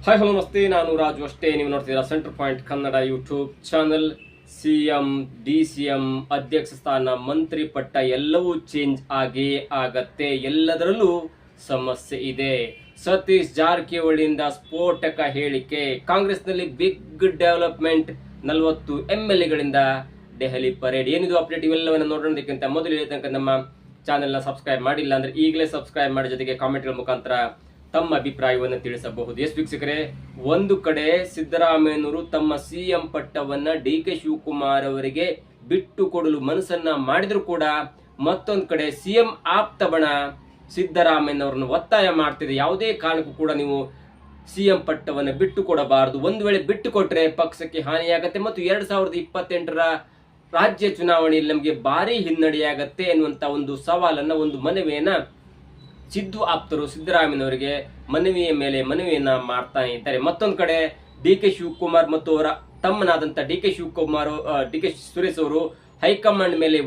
Hi hello ನಮಸ್ತೆ, ನಾನು ರಾಜು ಅಷ್ಟೇ. ನೀವು ನೋಡ್ತೀರಾ centre point Kannada YouTube channel. CM, DCM, ಅಧ್ಯಕ್ಷ ಸ್ಥಾನ, ಮಂತ್ರಿ ಪಟ್ಟ ಎಲ್ಲವೂ ಚೇಂಜ್ ಆಗೇ ಆಗತ್ತೆ. ಎಲ್ಲದರಲ್ಲೂ ಸಮಸ್ಯೆ ಇದೆ. ಸತೀಶ್ ಜಾರಕಿಹೊಳಿಯಿಂದ ಸ್ಫೋಟಕ ಹೇಳಿಕೆ. ಕಾಂಗ್ರೆಸ್ನಲ್ಲಿ ಬಿಗ್ ಡೆವಲಪ್ಮೆಂಟ್. 40 MLAಗಳಿಂದ ದೆಹಲಿ ಪರೇಡ್. ಏನಿದು ಅಪ್ಡೇಟ್ ಇವೆಲ್ಲವನ್ನ ನೋಡೋದಕ್ಕಿಂತ ಮೊದಲು ಹೇಳಿ ತನಕ ನಮ್ಮ ಚಾನೆಲ್ನ ಸಬ್ಸ್ಕ್ರೈಬ್ ಮಾಡಿಲ್ಲ ಅಂದ್ರೆ ಈಗಲೇ ಸಬ್ಸ್ಕ್ರೈಬ್ ಮಾಡಿ, ಜೊತೆಗೆ ಕಾಮೆಂಟ್ಗಳ ಮುಖಾಂತರ ತಮ್ಮ ಅಭಿಪ್ರಾಯವನ್ನು ತಿಳಿಸಬಹುದು. ಎಸ್ ವೀಕ್ಷಕರೇ, ಒಂದು ಕಡೆ ಸಿದ್ದರಾಮಯ್ಯನವರು ತಮ್ಮ ಸಿಎಂ ಪಟ್ಟವನ್ನ DK ಶಿವಕುಮಾರ್ ಅವರಿಗೆ ಬಿಟ್ಟು ಕೊಡಲು ಮನಸ್ಸನ್ನ ಮಾಡಿದ್ರು ಕೂಡ, ಮತ್ತೊಂದು ಕಡೆ ಸಿಎಂ ಆಪ್ತ ಬಣ ಸಿದ್ದರಾಮಯ್ಯನವರನ್ನು ಒತ್ತಾಯ ಮಾಡ್ತಿದೆ. ಯಾವುದೇ ಕಾರಣಕ್ಕೂ ಕೂಡ ನೀವು ಸಿಎಂ ಪಟ್ಟವನ್ನು ಬಿಟ್ಟು ಕೊಡಬಾರದು. ಒಂದು ವೇಳೆ ಬಿಟ್ಟು ಕೊಟ್ರೆ ಪಕ್ಷಕ್ಕೆ ಹಾನಿಯಾಗತ್ತೆ ಮತ್ತು 2028ರ ರಾಜ್ಯ ಚುನಾವಣೆಯಲ್ಲಿ ನಮಗೆ ಭಾರಿ ಹಿನ್ನಡೆಯಾಗತ್ತೆ ಎನ್ನುವಂತ ಒಂದು ಸವಾಲನ್ನ, ಒಂದು ಮನವಿಯನ್ನ ಸಿದ್ದು ಆಪ್ತರು ಸಿದ್ದರಾಮಯ್ಯನವರಿಗೆ ಮನವಿಯ ಮೇಲೆ ಮನವಿಯನ್ನ ಮಾಡ್ತಾನೆ ಇದ್ದಾರೆ. ಮತ್ತೊಂದು ಕಡೆ DK ಶಿವಕುಮಾರ್ ಮತ್ತು ಅವರ ತಮ್ಮನಾದಂತ DK ಸುರೇಶ್ ಅವರು ಹೈಕಮಾಂಡ್ ಮೇಲೆ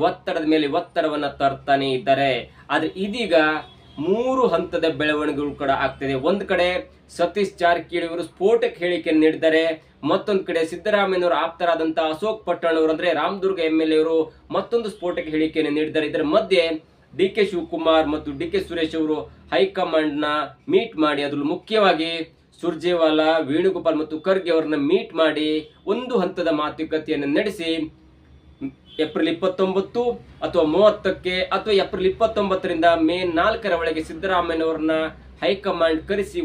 ಒತ್ತಡವನ್ನ ತರ್ತಾನೆ ಇದ್ದಾರೆ. ಆದ್ರೆ ಇದೀಗ 3 ಹಂತದ ಬೆಳವಣಿಗೆಗಳು ಕೂಡ ಆಗ್ತಿದೆ. ಒಂದ್ ಕಡೆ ಸತೀಶ್ ಜಾರಕಿಹೊಳಿ ಅವರು ಸ್ಫೋಟಕ ಹೇಳಿಕೆಯನ್ನು ನೀಡಿದ್ದಾರೆ. ಮತ್ತೊಂದು ಕಡೆ ಸಿದ್ದರಾಮಯ್ಯನವರ ಆಪ್ತರಾದಂತ ಅಶೋಕ್ ಪಟ್ಟಣ್ ಅವರು, ಅಂದ್ರೆ ರಾಮದುರ್ಗ MLA ಅವರು ಮತ್ತೊಂದು ಸ್ಫೋಟಕ ಹೇಳಿಕೆಯನ್ನು ನೀಡಿದ್ದಾರೆ. ಇದರ ಮಧ್ಯೆ DK ಶಿವಕುಮಾರ್ ಮತ್ತು DK ಸುರೇಶ್ ಅವರು ಹೈಕಮಾಂಡ್ ನ ಮೀಟ್ ಮಾಡಿ, ಅದರಲ್ಲೂ ಮುಖ್ಯವಾಗಿ ಸುರ್ಜೇವಾಲಾ, ವೇಣುಗೋಪಾಲ್ ಮತ್ತು ಖರ್ಗೆ ಅವರನ್ನ ಮೀಟ್ ಮಾಡಿ ಒಂದು ಹಂತದ ಮಾತುಕತೆಯನ್ನು ನಡೆಸಿ ಏಪ್ರಿಲ್ 29 ಅಥವಾ 30ಕ್ಕೆ ಅಥವಾ ಏಪ್ರಿಲ್ 29ರಿಂದ ಮೇ 4ರ ಒಳಗೆ ಸಿದ್ದರಾಮಯ್ಯನವರನ್ನ ಹೈಕಮಾಂಡ್ ಕರೆಸಿ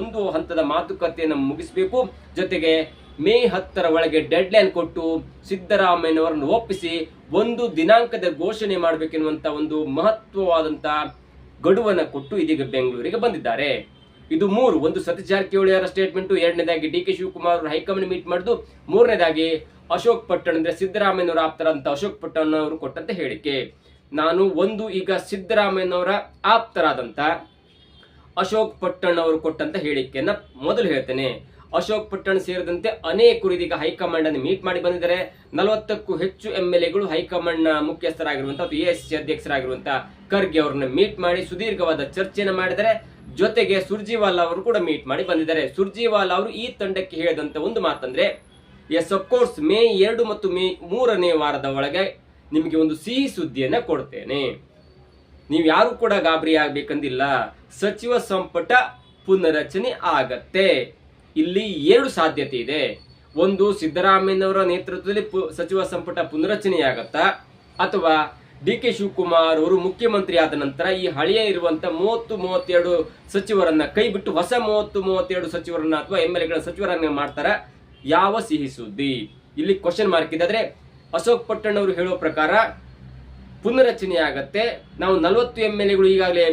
ಒಂದು ಹಂತದ ಮಾತುಕತೆಯನ್ನು ಮುಗಿಸಬೇಕು. ಜೊತೆಗೆ ಮೇ 10ರ ಒಳಗೆ ಡೆಡ್ ಲೈನ್ ಕೊಟ್ಟು ಸಿದ್ದರಾಮಯ್ಯನವರನ್ನು ಒಪ್ಪಿಸಿ ಒಂದು ದಿನಾಂಕದ ಘೋಷಣೆ ಮಾಡಬೇಕೆನ್ನುವಂತ ಒಂದು ಮಹತ್ವವಾದಂತ ಗಡುವನ್ನ ಕೊಟ್ಟು ಇದೀಗ ಬೆಂಗಳೂರಿಗೆ ಬಂದಿದ್ದಾರೆ. ಇದು 3. ಒಂದು ಸತೀಶ್ ಜಾರಕಿಹೊಳಿ ಅವರ ಸ್ಟೇಟ್ಮೆಂಟ್, ಎರಡನೇದಾಗಿ DK ಶಿವಕುಮಾರ್ ಅವರು ಹೈಕಮಾಂಡ್ ಮೀಟ್ ಮಾಡಿದ್ದು, ಮೂರನೇದಾಗಿ ಅಶೋಕ್ ಪಟ್ಟಣ್, ಅಂದ್ರೆ ಸಿದ್ದರಾಮಯ್ಯನವರ ಆಪ್ತರಂತ ಅಶೋಕ್ ಪಟ್ಟಣ್ ಅವರು ಕೊಟ್ಟಂತ ಹೇಳಿಕೆ. ನಾನು ಈಗ ಸಿದ್ದರಾಮಯ್ಯನವರ ಆಪ್ತರಾದಂತ ಅಶೋಕ್ ಪಟ್ಟಣ್ ಅವರು ಕೊಟ್ಟಂತ ಹೇಳಿಕೆಯನ್ನ ಮೊದಲು ಹೇಳ್ತೇನೆ. ಅಶೋಕ್ ಪಟ್ಟಣ್ ಸೇರಿದಂತೆ ಅನೇಕರು ಇದೀಗ ಹೈಕಮಾಂಡ್ ಅನ್ನು ಮೀಟ್ ಮಾಡಿ ಬಂದಿದ್ದಾರೆ. 40ಕ್ಕೂ ಹೆಚ್ಚು MLAಗಳು ಹೈಕಮಾಂಡ್ ನ ಮುಖ್ಯಸ್ಥರಾಗಿರುವಂತಹ AICC ಅಧ್ಯಕ್ಷರಾಗಿರುವಂತಹ ಖರ್ಗೆ ಅವರನ್ನ ಮೀಟ್ ಮಾಡಿ ಸುದೀರ್ಘವಾದ ಚರ್ಚೆಯನ್ನು ಮಾಡಿದರೆ. ಜೊತೆಗೆ ಸುರ್ಜೇವಾಲಾ ಅವರು ಕೂಡ ಮೀಟ್ ಮಾಡಿ ಬಂದಿದ್ದಾರೆ. ಸುರ್ಜೇವಾಲಾ ಅವರು ಈ ತಂಡಕ್ಕೆ ಹೇಳಿದಂತ ಒಂದು ಮಾತಂದ್ರೆ, ಎಸ್ ಆಫ್ ಕೋರ್ಸ್ ಮೇ 2 ಮತ್ತು ಮೇ 3ನೇ ವಾರದ ಒಳಗೆ ನಿಮಗೆ ಒಂದು ಸಿಹಿ ಸುದ್ದಿಯನ್ನ ಕೊಡ್ತೇನೆ. ನೀವು ಯಾರು ಕೂಡ ಗಾಬರಿ ಆಗ್ಬೇಕಂದಿಲ್ಲ. ಸಚಿವ ಸಂಪುಟ ಪುನರಚನೆ ಆಗತ್ತೆ. ಇಲ್ಲಿ 2 ಸಾಧ್ಯತೆ ಇದೆ. ಒಂದು, ಸಿದ್ದರಾಮಯ್ಯನವರ ನೇತೃತ್ವದಲ್ಲಿ ಸಚಿವ ಸಂಪುಟ ಪುನರಚನೆಯಾಗತ್ತಾ, ಅಥವಾ DK ಶಿವಕುಮಾರ್ ಅವರು ಮುಖ್ಯಮಂತ್ರಿ ಆದ ನಂತರ ಈ ಹಳೆಯ ಇರುವಂತ 30-32 ಸಚಿವರನ್ನ ಕೈ ಬಿಟ್ಟು ಹೊಸ 30-32 ಸಚಿವರನ್ನ ಅಥವಾ MLAಗಳ ಸಚಿವರನ್ನ ಮಾಡ್ತಾರ. ಯಾವ ಸಿಹಿ ಸುದ್ದಿ? ಇಲ್ಲಿ ಕ್ವಶನ್ ಮಾರ್ಕ್ ಇದೆ. ಆದ್ರೆ ಅಶೋಕ್ ಪಟ್ಟಣ್ ಅವರು ಹೇಳೋ ಪ್ರಕಾರ ಪುನರಚನೆ ಆಗತ್ತೆ. ನಾವು 40 MLAಗಳು ಈಗಾಗಲೇ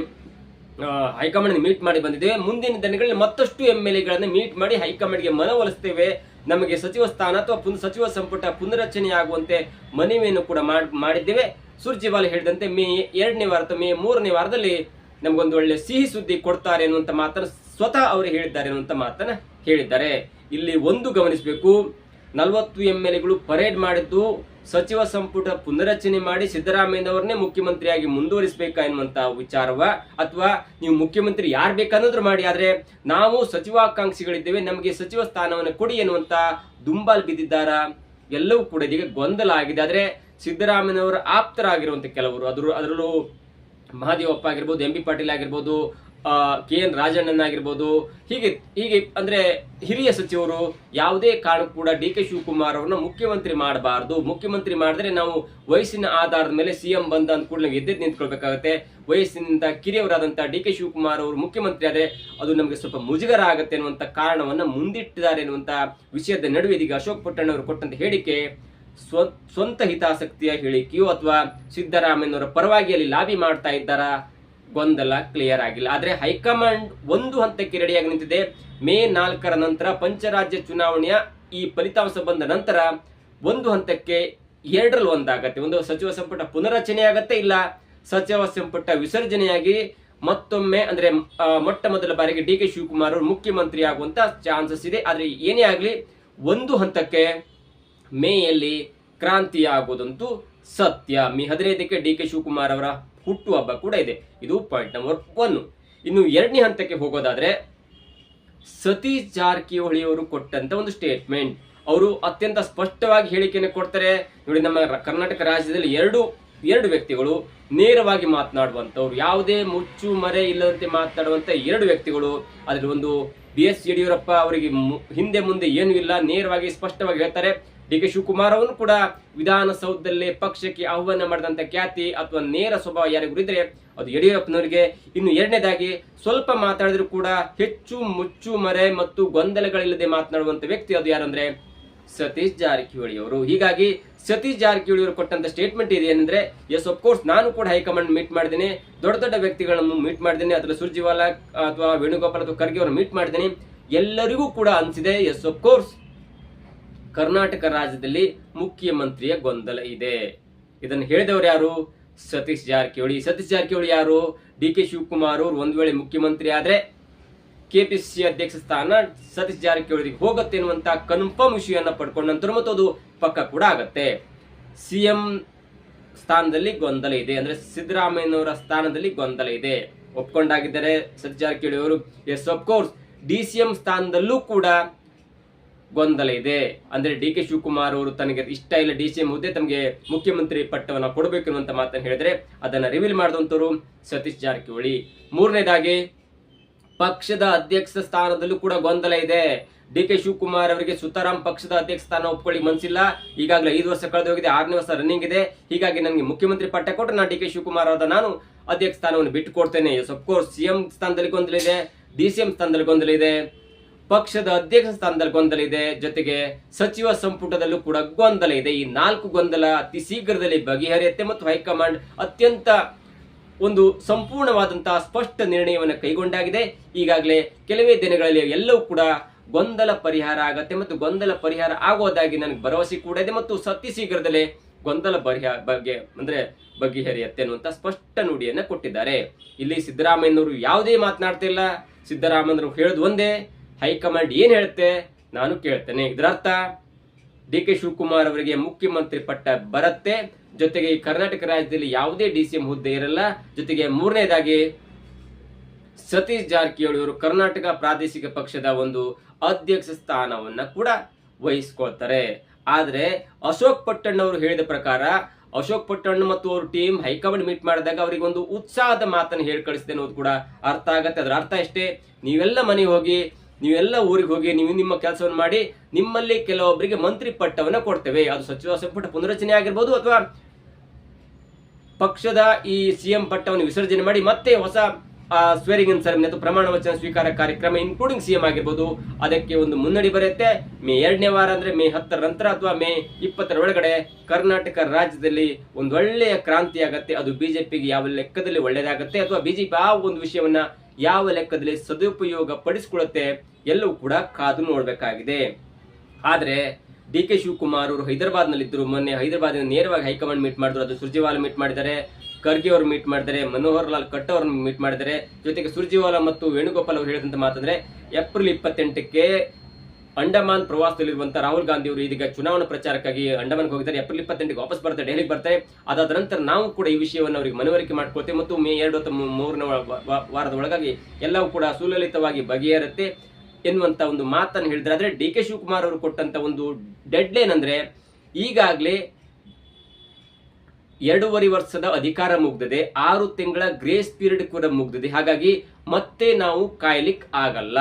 ಹೈಕಮಾಂಡ್ ಮೀಟ್ ಮಾಡಿ ಬಂದಿದ್ದೇವೆ. ಮುಂದಿನ ದಿನಗಳಲ್ಲಿ ಮತ್ತಷ್ಟು MLAಗಳನ್ನ ಮೀಟ್ ಮಾಡಿ ಹೈಕಮಾಂಡ್ಗೆ ಮನವೊಲಿಸ್ತೇವೆ. ನಮಗೆ ಸಚಿವ ಸ್ಥಾನ ಅಥವಾ ಸಚಿವ ಸಂಪುಟ ಪುನರಚನೆ ಆಗುವಂತೆ ಮನವಿಯನ್ನು ಕೂಡ ಮಾಡಿದ್ದೇವೆ. ಸುರ್ಜೇವಾಲಾ ಹೇಳಿದಂತೆ ಮೇ 2ನೇ ವಾರ ಅಥವಾ ಮೇ 3ನೇ ವಾರದಲ್ಲಿ ನಮಗೊಂದು ಒಳ್ಳೆ ಸಿಹಿ ಸುದ್ದಿ ಕೊಡ್ತಾರೆ ಅನ್ನುವಂತ ಮಾತನ್ನ ಸ್ವತಃ ಅವರು ಹೇಳಿದ್ದಾರೆ ಅನ್ನುವಂತ ಮಾತನ್ನ ಹೇಳಿದ್ದಾರೆ. ಇಲ್ಲಿ ಒಂದು ಗಮನಿಸಬೇಕು, 40 MLAಗಳು ಪರೇಡ್ ಮಾಡಿದ್ದು ಸಚಿವ ಸಂಪುಟ ಪುನರಚನೆ ಮಾಡಿ ಸಿದ್ದರಾಮಯ್ಯನವರನ್ನೇ ಮುಖ್ಯಮಂತ್ರಿಯಾಗಿ ಮುಂದುವರಿಸಬೇಕಾ ಎನ್ನುವಂತ ವಿಚಾರವ, ಅಥವಾ ನೀವು ಮುಖ್ಯಮಂತ್ರಿ ಯಾರು ಬೇಕನ್ನೋದ್ರು ಮಾಡಿ, ಆದ್ರೆ ನಾವು ಸಚಿವಾಕಾಂಕ್ಷಿಗಳಿದ್ದೇವೆ, ನಮಗೆ ಸಚಿವ ಸ್ಥಾನವನ್ನು ಕೊಡಿ ಎನ್ನುವಂತ ದುಂಬಾಲ್ ಬಿದ್ದಿದ್ದಾರ. ಎಲ್ಲವೂ ಕೂಡ ಇದೀಗ ಗೊಂದಲ ಆಗಿದೆ. ಆದ್ರೆ ಸಿದ್ದರಾಮಯ್ಯನವರ ಆಪ್ತರಾಗಿರುವಂತ ಕೆಲವರು, ಅದರಲ್ಲೂ ಮಹದೇವಪ್ಪ ಆಗಿರ್ಬೋದು, MB ಪಾಟೀಲ್ ಆಗಿರ್ಬೋದು, KN ರಾಜಣ್ಣನ್ ಆಗಿರ್ಬೋದು, ಹೀಗೆ ಅಂದ್ರೆ ಹಿರಿಯ ಸಚಿವರು ಯಾವುದೇ ಕಾರಣಕ್ಕೂ ಕೂಡ DK ಶಿವಕುಮಾರ್ ಅವರನ್ನ ಮುಖ್ಯಮಂತ್ರಿ ಮಾಡಬಾರದು. ಮುಖ್ಯಮಂತ್ರಿ ಮಾಡಿದ್ರೆ ನಾವು ವಯಸ್ಸಿನ ಆಧಾರದ ಮೇಲೆ ಸಿಎಂ ಬಂದ ಅಂದ ಕೂಡ ನಾವು ಎದ್ದೆದ್ದು ನಿಂತ್ಕೊಳ್ಬೇಕಾಗತ್ತೆ. ವಯಸ್ಸಿನಿಂದ ಕಿರಿಯವರಾದಂತಹ DK ಶಿವಕುಮಾರ್ ಅವರು ಮುಖ್ಯಮಂತ್ರಿ ಆದ್ರೆ ಅದು ನಮಗೆ ಸ್ವಲ್ಪ ಮುಜುಗರ ಆಗತ್ತೆ ಅನ್ನುವಂತ ಕಾರಣವನ್ನ ಮುಂದಿಟ್ಟಿದ್ದಾರೆ ಎನ್ನುವಂತ ವಿಷಯದ ನಡುವೆ ಇದೀಗ ಅಶೋಕ್ ಪಟ್ಟಣ್ ಅವರು ಕೊಟ್ಟಂತ ಹೇಳಿಕೆ ಸ್ವಂತ ಹಿತಾಸಕ್ತಿಯ ಹೇಳಿಕೆಯೋ ಅಥವಾ ಸಿದ್ದರಾಮಯ್ಯನವರ ಪರವಾಗಿ ಅಲ್ಲಿ ಲಾಬಿ ಮಾಡ್ತಾ ಇದ್ದಾರಾ? ಗೊಂದಲ ಕ್ಲಿಯರ್ ಆಗಿಲ್ಲ. ಆದ್ರೆ ಹೈಕಮಾಂಡ್ ಒಂದು ಹಂತಕ್ಕೆ ರೆಡಿಯಾಗಿ ನಿಂತಿದೆ. ಮೇ 4ರ ನಂತರ ಪಂಚರಾಜ್ಯ ಚುನಾವಣೆಯ ಈ ಫಲಿತಾಂಶ ಬಂದ ನಂತರ ಒಂದು ಹಂತಕ್ಕೆ 2ರಲ್ಲಿ ಒಂದಾಗತ್ತೆ. ಒಂದು ಸಚಿವ ಸಂಪುಟ ಪುನರಚನೆ ಆಗತ್ತೆ, ಇಲ್ಲ ಸಚಿವ ಸಂಪುಟ ವಿಸರ್ಜನೆಯಾಗಿ ಮತ್ತೊಮ್ಮೆ ಅಂದ್ರೆ ಮೊಟ್ಟ ಮೊದಲ ಬಾರಿಗೆ DK ಶಿವಕುಮಾರ್ ಅವರು ಮುಖ್ಯಮಂತ್ರಿ ಆಗುವಂತ ಚಾನ್ಸಸ್ ಇದೆ. ಆದ್ರೆ ಏನೇ ಆಗ್ಲಿ ಒಂದು ಹಂತಕ್ಕೆ ಮೇಯಲ್ಲಿ ಕ್ರಾಂತಿ ಆಗೋದಂತೂ ಸತ್ಯ. ಮೇ 15ಕ್ಕೆ DK ಶಿವಕುಮಾರ್ ಅವರ ಹುಟ್ಟುಹಬ್ಬ ಕೂಡ ಇದೆ. ಇದು ಪಾಯಿಂಟ್ ನಂಬರ್ 1. ಇನ್ನು ಎರಡನೇ ಹಂತಕ್ಕೆ ಹೋಗೋದಾದ್ರೆ ಸತೀಶ್ ಜಾರಕಿಹೊಳಿ ಅವರು ಕೊಟ್ಟಂತ ಒಂದು ಸ್ಟೇಟ್ಮೆಂಟ್. ಅವರು ಅತ್ಯಂತ ಸ್ಪಷ್ಟವಾಗಿ ಹೇಳಿಕೆಯನ್ನು ಕೊಡ್ತಾರೆ. ನೋಡಿ, ನಮ್ಮ ಕರ್ನಾಟಕ ರಾಜ್ಯದಲ್ಲಿ ಎರಡು ವ್ಯಕ್ತಿಗಳು ನೇರವಾಗಿ ಮಾತನಾಡುವಂತವ್ರು, ಯಾವುದೇ ಮುಚ್ಚು ಮರೆ ಇಲ್ಲದಂತೆ ಮಾತನಾಡುವಂತ ಎರಡು ವ್ಯಕ್ತಿಗಳು. ಅದ್ರಲ್ಲಿ ಒಂದು BS ಯಡಿಯೂರಪ್ಪ, ಅವರಿಗೆ ಹಿಂದೆ ಮುಂದೆ ಏನೂ ಇಲ್ಲ, ನೇರವಾಗಿ ಸ್ಪಷ್ಟವಾಗಿ ಹೇಳ್ತಾರೆ. DK ಶಿವಕುಮಾರ್ ಅವರು ಕೂಡ ವಿಧಾನಸೌಧದಲ್ಲೇ ಪಕ್ಷಕ್ಕೆ ಆಹ್ವಾನ ಮಾಡಿದಂತ ಖ್ಯಾತಿ ಅಥವಾ ನೇರ ಸ್ವಭಾವ ಯಾರಿಗೂ ಇದ್ರೆ ಅದು ಯಡಿಯೂರಪ್ಪನವರಿಗೆ. ಇನ್ನು ಎರಡನೇದಾಗಿ, ಸ್ವಲ್ಪ ಮಾತಾಡಿದ್ರು ಕೂಡ ಹೆಚ್ಚು ಮುಚ್ಚು ಮರೆ ಮತ್ತು ಗೊಂದಲಗಳಿಲ್ಲದೆ ಮಾತನಾಡುವಂತ ವ್ಯಕ್ತಿ ಅದು ಯಾರಂದ್ರೆ ಸತೀಶ್ ಜಾರಕಿಹೊಳಿ ಅವರು. ಹೀಗಾಗಿ ಸತೀಶ್ ಜಾರಕಿಹೊಳಿ ಅವರು ಕೊಟ್ಟಂತ ಸ್ಟೇಟ್ಮೆಂಟ್ ಇದೆ ಏನಂದ್ರೆ, ಎಸ್ ಆಫ್ ಕೋರ್ಸ್ ನಾನು ಕೂಡ ಹೈಕಮಾಂಡ್ ಮೀಟ್ ಮಾಡಿದ್ದೇನೆ, ದೊಡ್ಡ ವ್ಯಕ್ತಿಗಳನ್ನು ಮೀಟ್ ಮಾಡಿದ್ದೇನೆ, ಅದರ ಸುರ್ಜಿವಾಲಾ ಅಥವಾ ವೇಣುಗೋಪಾಲ್ ಅಥವಾ ಖರ್ಗೆ ಅವರು ಮೀಟ್ ಮಾಡಿದ್ದೇನೆ. ಎಲ್ಲರಿಗೂ ಕೂಡ ಅನಿಸಿದೆ, ಎಸ್ ಆಫ್ ಕೋರ್ಸ್ ಕರ್ನಾಟಕ ರಾಜ್ಯದಲ್ಲಿ ಮುಖ್ಯಮಂತ್ರಿಯ ಗೊಂದಲ ಇದೆ. ಇದನ್ನು ಹೇಳಿದವರು ಯಾರು? ಸತೀಶ್ ಜಾರಕಿಹೊಳಿ. ಸತೀಶ್ ಜಾರಕಿಹೊಳಿ ಯಾರು? DK ಶಿವಕುಮಾರ್ ಅವರು ಒಂದು ವೇಳೆ ಮುಖ್ಯಮಂತ್ರಿ ಆದ್ರೆ KPCC ಅಧ್ಯಕ್ಷ ಸ್ಥಾನ ಸತೀಶ್ ಜಾರಕಿಹೊಳಿ ಹೋಗುತ್ತೆ ಎನ್ನುವಂತ ಕನ್ಫರ್ಮ್ ವಿಷಯನ್ನ ಪಡ್ಕೊಂಡ ನಂತರ ಮತ್ತು ಅದು ಪಕ್ಕ ಕೂಡ ಆಗತ್ತೆ. CM ಸ್ಥಾನದಲ್ಲಿ ಗೊಂದಲ ಇದೆ, ಅಂದ್ರೆ ಸಿದ್ದರಾಮಯ್ಯನವರ ಸ್ಥಾನದಲ್ಲಿ ಗೊಂದಲ ಇದೆ, ಒಪ್ಕೊಂಡಾಗಿದ್ದಾರೆ ಸತೀಶ್ ಜಾರಕಿಹೊಳಿ ಅವರು. ಎಸ್ ಆಫ್ ಕೋರ್ಸ್ DCM ಸ್ಥಾನದಲ್ಲೂ ಕೂಡ ಗೊಂದಲ ಇದೆ. ಅಂದ್ರೆ DK ಶಿವಕುಮಾರ್ ಅವರು ತನಗೆ ಇಷ್ಟ ಇಲ್ಲ DCM ಹುದ್ದೆ, ತಮಗೆ ಮುಖ್ಯಮಂತ್ರಿ ಪಟ್ಟವನ್ನ ಕೊಡಬೇಕು ಅನ್ನುವಂತ ಮಾತನ್ನು ಹೇಳಿದ್ರೆ ಅದನ್ನ ರಿವೀಲ್ ಮಾಡಿದಂತವರು ಸತೀಶ್ ಜಾರಕಿಹೊಳಿ. ಮೂರನೇದಾಗಿ, ಪಕ್ಷದ ಅಧ್ಯಕ್ಷ ಸ್ಥಾನದಲ್ಲೂ ಕೂಡ ಗೊಂದಲ ಇದೆ. DK ಶಿವಕುಮಾರ್ ಅವರಿಗೆ ಸುತಾರಾಮ್ ಪಕ್ಷದ ಅಧ್ಯಕ್ಷ ಸ್ಥಾನ ಒಪ್ಕೊಳ್ಳಿ ಮನಸ್ಸಿಲ್ಲ. ಈಗಾಗಲೇ 5 ವರ್ಷ ಕಳೆದು ಹೋಗಿದೆ, 6ನೇ ವರ್ಷ ರನ್ನಿಂಗ್ ಇದೆ. ಹೀಗಾಗಿ ನನಗೆ ಮುಖ್ಯಮಂತ್ರಿ ಪಟ್ಟ ಕೊಟ್ಟರೆ ನಾನು DK ಶಿವಕುಮಾರ್ ಆದ ನಾನು ಅಧ್ಯಕ್ಷ ಸ್ಥಾನವನ್ನು ಬಿಟ್ಟು ಕೊಡ್ತೇನೆ. ಆಫ್ ಕೋರ್ಸ್ CM ಸ್ಥಾನದಲ್ಲಿ ಗೊಂದಲ ಇದೆ, DCM ಸ್ಥಾನದಲ್ಲಿ ಗೊಂದಲ ಇದೆ, ಪಕ್ಷದ ಅಧ್ಯಕ್ಷ ಸ್ಥಾನದಲ್ಲಿ ಗೊಂದಲ ಇದೆ, ಜೊತೆಗೆ ಸಚಿವ ಸಂಪುಟದಲ್ಲೂ ಕೂಡ ಗೊಂದಲ ಇದೆ. ಈ 4 ಗೊಂದಲ ಅತಿ ಶೀಘ್ರದಲ್ಲಿ ಬಗೆಹರಿಯುತ್ತೆ ಮತ್ತು ಹೈಕಮಾಂಡ್ ಅತ್ಯಂತ ಒಂದು ಸಂಪೂರ್ಣವಾದಂತಹ ಸ್ಪಷ್ಟ ನಿರ್ಣಯವನ್ನು ಕೈಗೊಂಡಾಗಿದೆ. ಈಗಾಗಲೇ ಕೆಲವೇ ದಿನಗಳಲ್ಲಿ ಎಲ್ಲವೂ ಕೂಡ ಗೊಂದಲ ಪರಿಹಾರ ಆಗತ್ತೆ ಮತ್ತು ಗೊಂದಲ ಪರಿಹಾರ ಆಗೋದಾಗಿ ನನಗೆ ಭರವಸೆ ಕೂಡ ಇದೆ ಮತ್ತು ಅತಿ ಶೀಘ್ರದಲ್ಲೇ ಗೊಂದಲ ಬಗೆಹರಿಯತ್ತೆ ಅನ್ನುವಂತ ಸ್ಪಷ್ಟ ನುಡಿಯನ್ನ ಕೊಟ್ಟಿದ್ದಾರೆ. ಇಲ್ಲಿ ಸಿದ್ದರಾಮಯ್ಯನವರು ಯಾವುದೇ ಮಾತನಾಡ್ತಿಲ್ಲ. ಸಿದ್ದರಾಮಯ್ಯನವರು ಹೇಳೋದು ಒಂದೇ, ಹೈಕಮಾಂಡ್ ಏನ್ ಹೇಳುತ್ತೆ ನಾನು ಕೇಳ್ತೇನೆ. ಇದರರ್ಥ DK ಶಿವಕುಮಾರ್ ಅವರಿಗೆ ಮುಖ್ಯಮಂತ್ರಿ ಪಟ್ಟ ಬರುತ್ತೆ, ಜೊತೆಗೆ ಈ ಕರ್ನಾಟಕ ರಾಜ್ಯದಲ್ಲಿ ಯಾವುದೇ DCM ಹುದ್ದೆ ಇರಲ್ಲ, ಜೊತೆಗೆ ಮೂರನೇದಾಗಿ ಸತೀಶ್ ಜಾರಕಿಹೊಳಿ ಅವರು ಕರ್ನಾಟಕ ಪ್ರಾದೇಶಿಕ ಪಕ್ಷದ ಒಂದು ಅಧ್ಯಕ್ಷ ಸ್ಥಾನವನ್ನ ಕೂಡ ವಹಿಸ್ಕೊಳ್ತಾರೆ. ಆದ್ರೆ ಅಶೋಕ್ ಪಟ್ಟಣ್ ಅವರು ಹೇಳಿದ ಪ್ರಕಾರ, ಅಶೋಕ್ ಪಟ್ಟಣ್ ಮತ್ತು ಅವ್ರ ಟೀಮ್ ಹೈಕಮಾಂಡ್ ಮೀಟ್ ಮಾಡಿದಾಗ ಅವರಿಗೆ ಒಂದು ಉತ್ಸಾಹದ ಮಾತನ್ನು ಹೇಳಿ ಕಳಿಸಿದೆ ಅನ್ನೋದು ಕೂಡ ಅರ್ಥ ಆಗತ್ತೆ. ಅದರ ಅರ್ಥ ಇಷ್ಟೇ, ನೀವೆಲ್ಲ ಮನೆಗೆ ಹೋಗಿ, ನೀವೆಲ್ಲ ಊರಿಗೆ ಹೋಗಿ, ನೀವು ನಿಮ್ಮ ಕೆಲಸವನ್ನು ಮಾಡಿ, ನಿಮ್ಮಲ್ಲಿ ಕೆಲವೊಬ್ಬರಿಗೆ ಮಂತ್ರಿ ಪಟ್ಟವನ್ನ ಕೊಡ್ತೇವೆ. ಅದು ಸಚಿವ ಸಂಪುಟ ಪುನರಚನೆ ಆಗಿರ್ಬೋದು ಅಥವಾ ಪಕ್ಷದ ಈ CM ಪಟ್ಟವನ್ನು ವಿಸರ್ಜನೆ ಮಾಡಿ ಮತ್ತೆ ಹೊಸ ಸ್ವೇರಿಂಗ್ ಇನ್ ಸೆರೆಮನಿ ಅಥವಾ ಪ್ರಮಾಣ ವಚನ ಸ್ವೀಕಾರ ಕಾರ್ಯಕ್ರಮ ಇನ್ಕ್ಲೂಡಿಂಗ್ CM ಆಗಿರ್ಬೋದು, ಅದಕ್ಕೆ ಒಂದು ಮುನ್ನಡಿ ಬರುತ್ತೆ. ಮೇ 2ನೇ ವಾರ ಅಂದ್ರೆ ಮೇ 10ರ ನಂತರ ಅಥವಾ ಮೇ 20ರ ಒಳಗಡೆ ಕರ್ನಾಟಕ ರಾಜ್ಯದಲ್ಲಿ ಒಂದು ಒಳ್ಳೆಯ ಕ್ರಾಂತಿ ಆಗತ್ತೆ. ಅದು ಬಿಜೆಪಿಗೆ ಯಾವ ಲೆಕ್ಕದಲ್ಲಿ ಒಳ್ಳೇದಾಗತ್ತೆ ಅಥವಾ ಬಿಜೆಪಿ ಆ ಒಂದು ವಿಷಯವನ್ನ ಯಾವ ಲೆಕ್ಕದಲ್ಲಿ ಸದುಪಯೋಗ ಪಡಿಸಿಕೊಳ್ಳುತ್ತೆ ಎಲ್ಲವೂ ಕೂಡ ಕಾದು ನೋಡಬೇಕಾಗಿದೆ. ಆದ್ರೆ DK ಶಿವಕುಮಾರ್ ಅವರು ಹೈದರಾಬಾದ್ ನಲ್ಲಿದ್ದರು. ಮೊನ್ನೆ ಹೈದರಾಬಾದ್ ನೇರವಾಗಿ ಹೈಕಮಾಂಡ್ ಮೀಟ್ ಮಾಡಿದ್ರು. ಅದು ಸುರ್ಜೇವಾಲಾ ಮೀಟ್ ಮಾಡಿದ್ದಾರೆ, ಖರ್ಗೆ ಅವರು ಮೀಟ್ ಮಾಡಿದ್ದಾರೆ, ಮನೋಹರ್ ಲಾಲ್ ಖಟ್ಟರ್ ಅವರು ಮೀಟ್ ಮಾಡಿದ್ದಾರೆ. ಜೊತೆಗೆ ಸುರ್ಜೇವಾಲಾ ಮತ್ತು ವೇಣುಗೋಪಾಲ್ ಅವರು ಹೇಳಿದಂತ ಮಾತಂದ್ರೆ ಏಪ್ರಿಲ್ 28ಕ್ಕೆ ಅಂಡಮಾನ್ ಪ್ರವಾಸದಲ್ಲಿರುವಂತಹ ರಾಹುಲ್ ಗಾಂಧಿ ಅವರು ಇದೀಗ ಚುನಾವಣಾ ಪ್ರಚಾರಕ್ಕಾಗಿ ಅಂಡಮಾನ್ಗೆ ಹೋಗಿದ್ದಾರೆ. ಏಪ್ರಿಲ್ 28ಕ್ಕೆ ವಾಪಸ್ ಬರ್ತಾರೆ, ದೆಹಲಿಗೆ ಬರ್ತಾರೆ. ಅದಾದ ನಂತರ ನಾವು ಕೂಡ ಈ ವಿಷಯವನ್ನು ಅವರಿಗೆ ಮನವರಿಕೆ ಮಾಡ್ಕೊಳ್ತೇವೆ ಮತ್ತು ಮೇ 2 ಅಥವಾ 3ನೇ ವಾರದ ಒಳಗಾಗಿ ಎಲ್ಲವೂ ಕೂಡ ಸುಲಲಿತವಾಗಿ ಬಗೆಹರುತ್ತೆ ಎನ್ನುವಂತ ಒಂದು ಮಾತನ್ನು ಹೇಳಿದ್ರೆ. ಆದ್ರೆ DK ಶಿವಕುಮಾರ್ ಅವರು ಕೊಟ್ಟಂತ ಒಂದು ಡೆಡ್ ಲೈನ್ ಅಂದ್ರೆ ಈಗಾಗಲೇ 2.5 ವರ್ಷದ ಅಧಿಕಾರ ಮುಗ್ದಿದೆ, 6 ತಿಂಗಳ ಗ್ರೇಸ್ ಪೀರಿಯಡ್ ಕೂಡ ಮುಗ್ದಿದೆ. ಹಾಗಾಗಿ ಮತ್ತೆ ನಾವು ಕಾಯ್ಲಿಕ್ಕೆ ಆಗಲ್ಲ.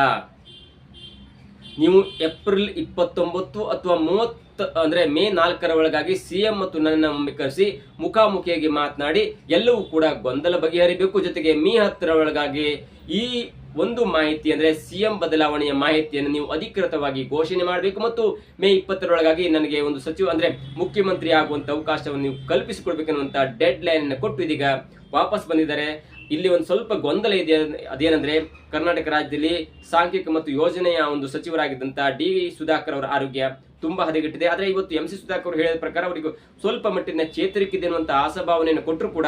ನೀವು ಏಪ್ರಿಲ್ 29 ಅಥವಾ 30 ಅಂದ್ರೆ ಮೇ 4ರ ಒಳಗಾಗಿ CM ಮತ್ತು ನನ್ನ ಒಮ್ಮೆ ಕರೆಸಿ ಮುಖಾಮುಖಿಯಾಗಿ ಮಾತನಾಡಿ ಎಲ್ಲವೂ ಕೂಡ ಗೊಂದಲ ಬಗೆಹರಿಬೇಕು. ಜೊತೆಗೆ ಮೇ 10ರ ಒಳಗಾಗಿ ಈ ಒಂದು ಮಾಹಿತಿ ಅಂದ್ರೆ CM ಬದಲಾವಣೆಯ ಮಾಹಿತಿಯನ್ನು ನೀವು ಅಧಿಕೃತವಾಗಿ ಘೋಷಣೆ ಮಾಡಬೇಕು ಮತ್ತು ಮೇ 20ರೊಳಗಾಗಿ ನನಗೆ ಒಂದು ಸಚಿವ ಅಂದ್ರೆ ಮುಖ್ಯಮಂತ್ರಿ ಆಗುವಂತ ಅವಕಾಶವನ್ನು ನೀವು ಕಲ್ಪಿಸಿಕೊಡ್ಬೇಕನ್ನುವಂತ ಡೆಡ್ ಲೈನ್ ಅನ್ನು ಕೊಟ್ಟು ಇದೀಗ ವಾಪಸ್ ಬಂದಿದ್ದಾರೆ. ಇಲ್ಲಿ ಒಂದು ಸ್ವಲ್ಪ ಗೊಂದಲ ಇದೆ. ಅದೇನಂದ್ರೆ ಕರ್ನಾಟಕ ರಾಜ್ಯದಲ್ಲಿ ಸಾಂಖ್ಯಿಕ ಮತ್ತು ಯೋಜನೆಯ ಒಂದು ಸಚಿವರಾಗಿದ್ದಂತ D ಸುಧಾಕರ್ ಅವರ ಆರೋಗ್ಯ ತುಂಬಾ ಹದಗೆಟ್ಟಿದೆ. ಆದ್ರೆ ಇವತ್ತು MC ಸುಧಾಕರ್ ಅವರು ಹೇಳಿದ ಪ್ರಕಾರ ಅವರಿಗೆ ಸ್ವಲ್ಪ ಮಟ್ಟಿನ ಚೇತರಿಕೆ ಅನ್ನುವಂತ ಆಶಾಭಾವನೆಯನ್ನು ಕೊಟ್ಟರು ಕೂಡ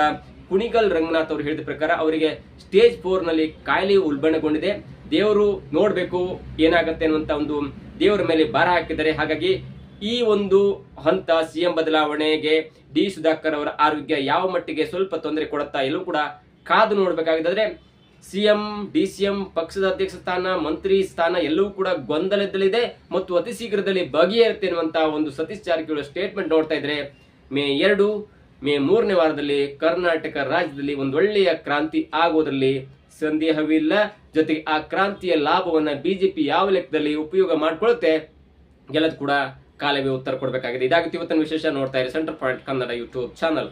ಕುಣಿಗಲ್ ರಂಗನಾಥ್ ಅವರು ಹೇಳಿದ ಪ್ರಕಾರ ಅವರಿಗೆ ಸ್ಟೇಜ್ 4 ನಲ್ಲಿ ಕಾಯಿಲೆ ಉಲ್ಬಣಗೊಂಡಿದೆ. ದೇವರು ನೋಡ್ಬೇಕು ಏನಾಗತ್ತೆ ಅನ್ನುವಂತ ಒಂದು ದೇವರ ಮೇಲೆ ಭಾರ ಹಾಕಿದ್ದಾರೆ. ಹಾಗಾಗಿ ಈ ಒಂದು ಹಂತ CM ಬದಲಾವಣೆಗೆ D ಸುಧಾಕರ್ ಅವರ ಆರೋಗ್ಯ ಯಾವ ಮಟ್ಟಿಗೆ ಸ್ವಲ್ಪ ತೊಂದರೆ ಕೊಡುತ್ತಾ ಎಲ್ಲೂ ಕೂಡ ಕಾದು ನೋಡ್ಬೇಕಾಗಿದೆ. ಸಿಎಂ ಡಿಸಿಎಂ ಪಕ್ಷದ ಅಧ್ಯಕ್ಷ ಸ್ಥಾನ ಮಂತ್ರಿ ಸ್ಥಾನ ಎಲ್ಲವೂ ಕೂಡ ಗೊಂದಲದಲ್ಲಿದೆ ಮತ್ತು ಅತಿ ಶೀಘ್ರದಲ್ಲಿ ಬಗೆಹರುತ್ತೆ ಎನ್ನುವಂತಹ ಒಂದು ಸತೀಶ್ ಜಾರಕಿಹೊಳಿ ಸ್ಟೇಟ್ಮೆಂಟ್ ನೋಡ್ತಾ ಇದ್ರೆ ಮೇ 2 ಮೇ 3ನೇ ವಾರದಲ್ಲಿ ಕರ್ನಾಟಕ ರಾಜ್ಯದಲ್ಲಿ ಒಂದೊಳ್ಳೆಯ ಕ್ರಾಂತಿ ಆಗೋದ್ರಲ್ಲಿ ಸಂದೇಹವಿಲ್ಲ. ಜೊತೆಗೆ ಆ ಕ್ರಾಂತಿಯ ಲಾಭವನ್ನ ಬಿಜೆಪಿ ಯಾವ ಲೆಕ್ಕದಲ್ಲಿ ಉಪಯೋಗ ಮಾಡ್ಕೊಳ್ಳುತ್ತೆ ಗೆಲ್ಲದು ಕೂಡ ಕಾಲವೇ ಉತ್ತರ ಕೊಡಬೇಕಾಗಿದೆ. ಇದಾಗಿತ್ತು ಇವತ್ತಿನ ವಿಶೇಷ. ನೋಡ್ತಾ ಇರಿ centre point Kannada YouTube channel.